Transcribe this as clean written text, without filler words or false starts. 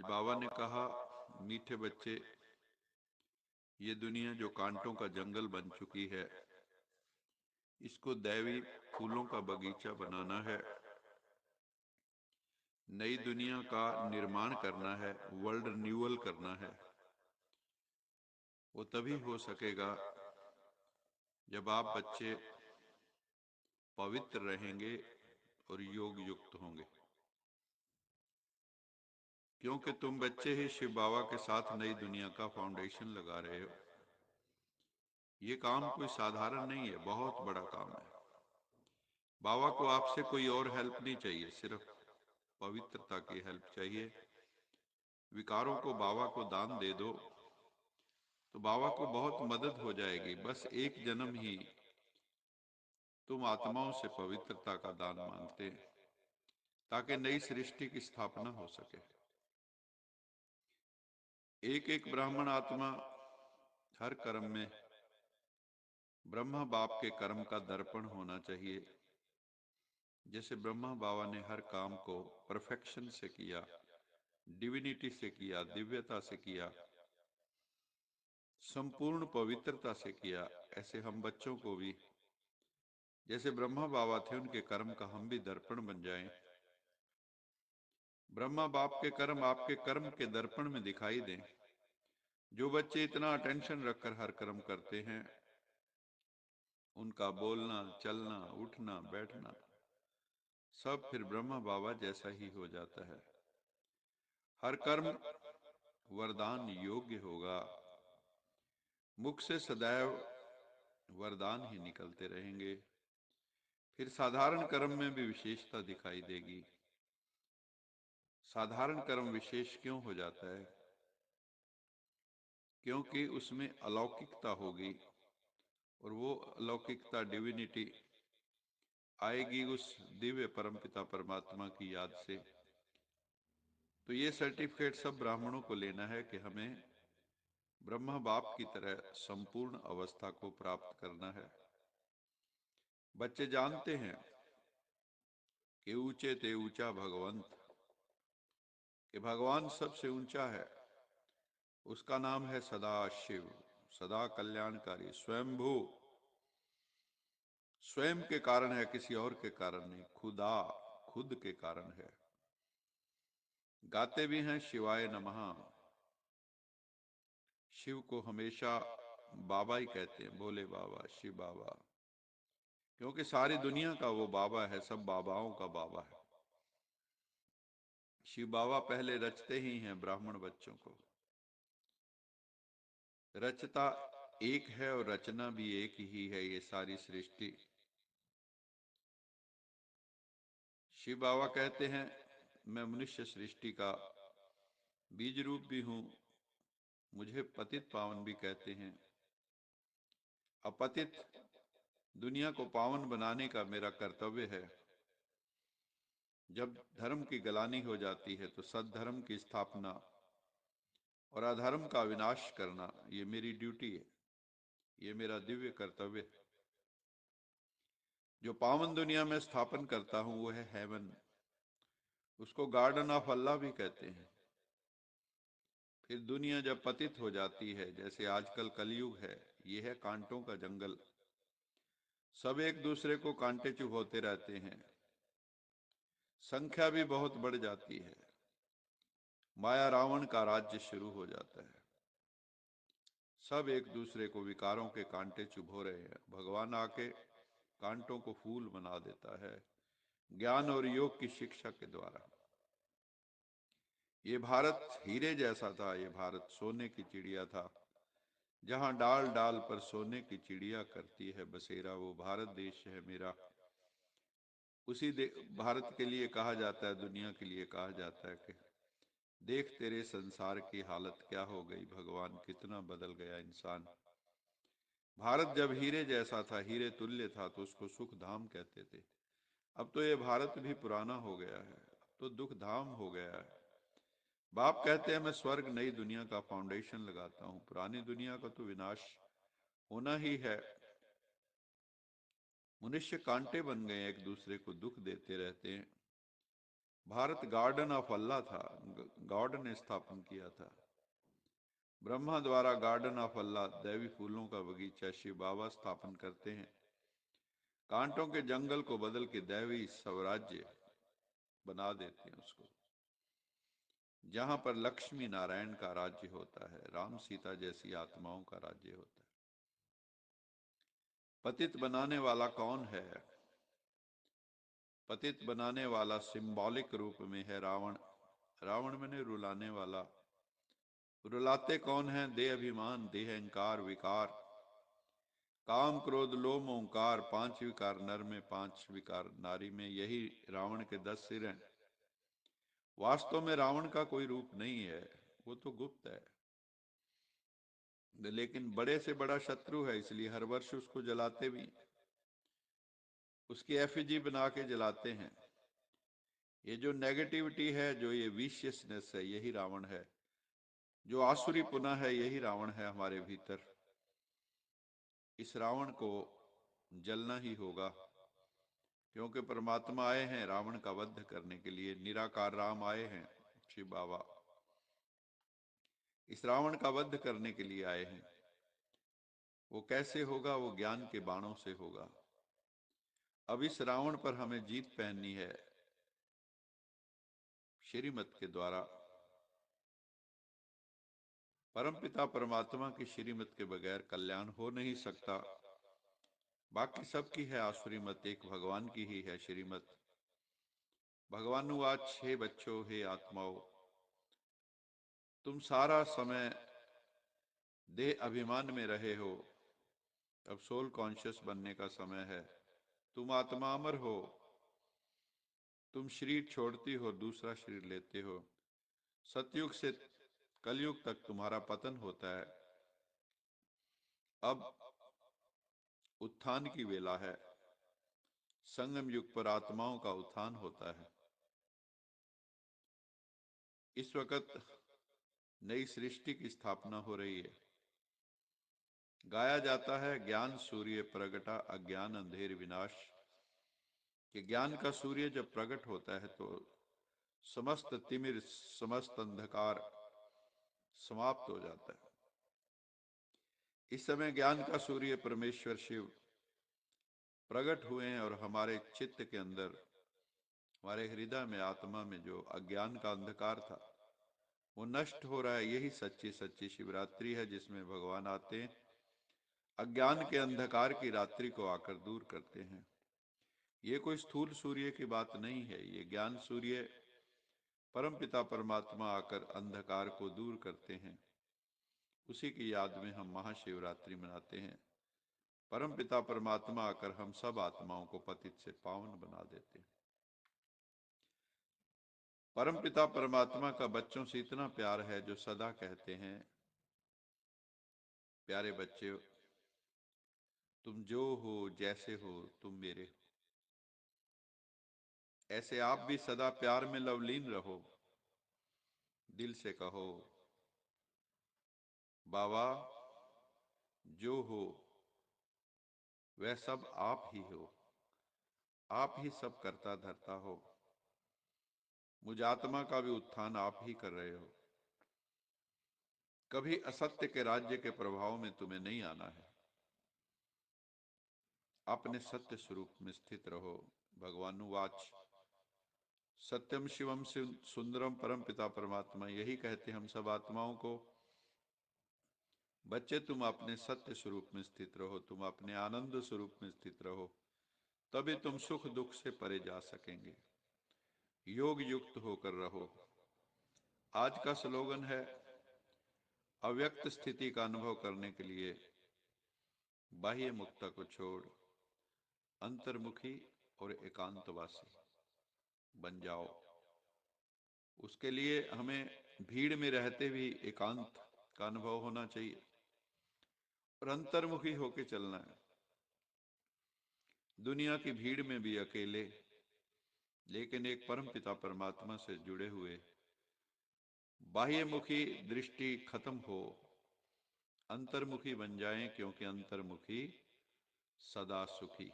बाबा ने कहा, मीठे बच्चे, ये दुनिया जो कांटों का जंगल बन चुकी है, इसको दैवी फूलों का बगीचा बनाना है। नई दुनिया का निर्माण करना है, वर्ल्ड रिन्यूअल करना है। वो तभी हो सकेगा जब आप बच्चे पवित्र रहेंगे और योग युक्त होंगे, क्योंकि तुम बच्चे ही शिव बाबा के साथ नई दुनिया का फाउंडेशन लगा रहे हो। ये काम कोई साधारण नहीं है, बहुत बड़ा काम है। बाबा को आपसे कोई और हेल्प नहीं चाहिए, सिर्फ पवित्रता की हेल्प चाहिए। विकारों को बाबा को दान दे दो तो बाबा को बहुत मदद हो जाएगी। बस एक जन्म ही तुम आत्माओं से पवित्रता का दान मांगते हैं, ताकि नई सृष्टि की स्थापना हो सके। एक एक ब्राह्मण आत्मा हर कर्म में ब्रह्मा बाप के कर्म का दर्पण होना चाहिए। जैसे ब्रह्मा बाबा ने हर काम को परफेक्शन से किया, डिविनिटी से किया, दिव्यता से किया, संपूर्ण पवित्रता से किया, ऐसे हम बच्चों को भी जैसे ब्रह्मा बाबा थे उनके कर्म का हम भी दर्पण बन जाएं। ब्रह्मा बाप के कर्म आपके कर्म के दर्पण में दिखाई दें। जो बच्चे इतना अटेंशन रखकर हर कर्म करते हैं, उनका बोलना, चलना, उठना, बैठना सब फिर ब्रह्मा बाबा जैसा ही हो जाता है। हर कर्म वरदान योग्य होगा। मुख से सदैव वरदान ही निकलते रहेंगे। फिर साधारण कर्म में भी विशेषता दिखाई देगी। साधारण कर्म विशेष क्यों हो जाता है? क्योंकि उसमें अलौकिकता होगी, और वो अलौकिकता, डिविनिटी आएगी उस दिव्य परमपिता परमात्मा की याद से। तो ये सर्टिफिकेट सब ब्राह्मणों को लेना है कि हमें ब्रह्मा बाप की तरह संपूर्ण अवस्था को प्राप्त करना है। बच्चे जानते हैं कि ऊंचे ते ऊंचा भगवंत, कि भगवान सबसे ऊंचा है। उसका नाम है सदा शिव, सदा कल्याणकारी, स्वयंभू। स्वयं के कारण है, किसी और के कारण नहीं। खुदा, खुद के कारण है। गाते भी हैं शिवाय नमः। शिव को हमेशा बाबा ही कहते हैं, भोले बाबा, शिव बाबा, क्योंकि सारी दुनिया का वो बाबा है, सब बाबाओं का बाबा है। शिव बाबा पहले रचते ही हैं ब्राह्मण बच्चों को। रचता एक है और रचना भी एक ही है, ये सारी सृष्टि। शिव बाबा कहते हैं, मैं मनुष्य सृष्टि का बीज रूप भी हूं। मुझे पतित पावन भी कहते हैं। अपतित दुनिया को पावन बनाने का मेरा कर्तव्य है। जब धर्म की गलानी हो जाती है तो सद्धर्म की स्थापना और अधर्म का विनाश करना, ये मेरी ड्यूटी है, ये मेरा दिव्य कर्तव्य है। जो पावन दुनिया में स्थापन करता हूं वो है हेवन। उसको गार्डन ऑफ अल्लाह भी कहते हैं। फिर दुनिया जब पतित हो जाती है, जैसे आजकल कलयुग है, ये है कांटों का जंगल। सब एक दूसरे को कांटे चुभोते रहते हैं। संख्या भी बहुत बढ़ जाती है। माया रावण का राज्य शुरू हो जाता है। सब एक दूसरे को विकारों के कांटे चुभो रहे हैं। भगवान आके कांटों को फूल बना देता है, ज्ञान और योग की शिक्षा के द्वारा। ये भारत हीरे जैसा था, ये भारत सोने की चिड़िया था। जहां डाल डाल पर सोने की चिड़िया करती है बसेरा, वो भारत देश है मेरा। उसी भारत के लिए कहा जाता है, दुनिया के लिए कहा जाता है कि देख तेरे संसार की हालत क्या हो गई, भगवान कितना बदल गया इंसान। भारत जब हीरे जैसा था, हीरे तुल्य था, तो उसको सुख धाम कहते थे। अब तो ये भारत भी पुराना हो गया है, अब तो दुख धाम हो गया है। बाप कहते हैं, मैं स्वर्ग नई दुनिया का फाउंडेशन लगाता हूं। पुरानी दुनिया का तो विनाश होना ही है। मनुष्य कांटे बन गए, एक दूसरे को दुख देते रहते हैं। भारत गार्डन ऑफ अल्लाह था, गॉड ने स्थापन किया था। ब्रह्मा द्वारा गार्डन ऑफ अल्लाह, दैवी फूलों का बगीचा, शिव बाबा स्थापन करते हैं। कांटों के जंगल को बदल के दैवी स्वराज्य बना देते हैं उसको, जहां पर लक्ष्मी नारायण का राज्य होता है, राम सीता जैसी आत्माओं का राज्य होता है। पतित बनाने वाला कौन है? पतित बनाने वाला सिंबॉलिक रूप में है रावण। रावण मैंने रुलाने वाला। रुलाते कौन है? देह अभिमान, देह अहंकार, विकार, काम क्रोध लोभ ओंकार, 5 विकार नर में, 5 विकार नारी में। यही रावण के 10 सिर हैं। वास्तव में रावण का कोई रूप नहीं है, वो तो गुप्त है, लेकिन बड़े से बड़ा शत्रु है, इसलिए हर वर्ष उसको जलाते भी, उसकी एफिजी बना के जलाते हैं। ये जो नेगेटिविटी है, जो ये विशियसनेस है, यही रावण है। जो आसुरी पुना है, यही रावण है हमारे भीतर। इस रावण को जलना ही होगा, क्योंकि परमात्मा आए हैं रावण का वध करने के लिए। निराकार राम आए हैं, शिव बाबा इस रावण का वध करने के लिए आए हैं। वो कैसे होगा? वो ज्ञान के बाणों से होगा। अब इस रावण पर हमें जीत पहननी है श्रीमत के द्वारा। परमपिता परमात्मा की श्रीमत के बगैर कल्याण हो नहीं सकता। बाकी सबकी है आसुरी मत, एक भगवान की ही है श्रीमत। भगवानुवाच, हे बच्चों, हे आत्माओं, तुम सारा समय देह अभिमान में रहे हो, अब सोल कॉन्शियस बनने का समय है। तुम आत्मा अमर हो, तुम शरीर छोड़ती हो, दूसरा शरीर लेते हो। सतयुग से कलयुग तक तुम्हारा पतन होता है। अब उत्थान की वेला है। संगम युग पर आत्माओं का उत्थान होता है। इस वक्त नई सृष्टि की स्थापना हो रही है। गाया जाता है, ज्ञान सूर्य प्रगटा, अज्ञान अंधेर विनाश। कि ज्ञान का सूर्य जब प्रकट होता है तो समस्त तिमिर, समस्त अंधकार समाप्त हो जाता है। इस समय ज्ञान का सूर्य परमेश्वर शिव प्रकट हुए हैं और हमारे चित्त के अंदर, हमारे हृदय में, आत्मा में जो अज्ञान का अंधकार था वो नष्ट हो रहा है। यही सच्ची सच्ची शिवरात्रि है, जिसमें भगवान आते हैं, अज्ञान के अंधकार की रात्रि को आकर दूर करते हैं। ये कोई स्थूल सूर्य की बात नहीं है, ये ज्ञान सूर्य परमपिता परमात्मा आकर अंधकार को दूर करते हैं। उसी की याद में हम महाशिवरात्रि मनाते हैं। परमपिता परमात्मा आकर हम सब आत्माओं को पतित से पावन बना देते हैं। परमपिता परमात्मा का बच्चों से इतना प्यार है, जो सदा कहते हैं, प्यारे बच्चे, तुम जो हो, जैसे हो, तुम मेरे हो। ऐसे आप भी सदा प्यार में लवलीन रहो। दिल से कहो, बाबा जो हो वह सब आप ही हो, आप ही सब करता धरता हो। मुझ आत्मा का भी उत्थान आप ही कर रहे हो। कभी असत्य के राज्य के प्रभाव में तुम्हें नहीं आना है। अपने सत्य स्वरूप में स्थित रहो। भगवानुवाच, सत्यम शिवम सुंदरम परम पिता परमात्मा यही कहते हम सब आत्माओं को, बच्चे तुम अपने सत्य स्वरूप में स्थित रहो, तुम अपने आनंद स्वरूप में स्थित रहो, तभी तुम सुख दुख से परे जा सकेंगे। योग युक्त होकर रहो। आज का स्लोगन है, अव्यक्त स्थिति का अनुभव करने के लिए बाह्य मुक्ता को छोड़ अंतर्मुखी और एकांतवासी बन जाओ। उसके लिए हमें भीड़ में रहते भी एकांत का अनुभव होना चाहिए और अंतर्मुखी होके चलना है। दुनिया की भीड़ में भी अकेले, लेकिन एक परम पिता परमात्मा से जुड़े हुए। बाह्यमुखी दृष्टि खत्म हो, अंतर्मुखी बन जाएं, क्योंकि अंतर्मुखी सदा सुखी।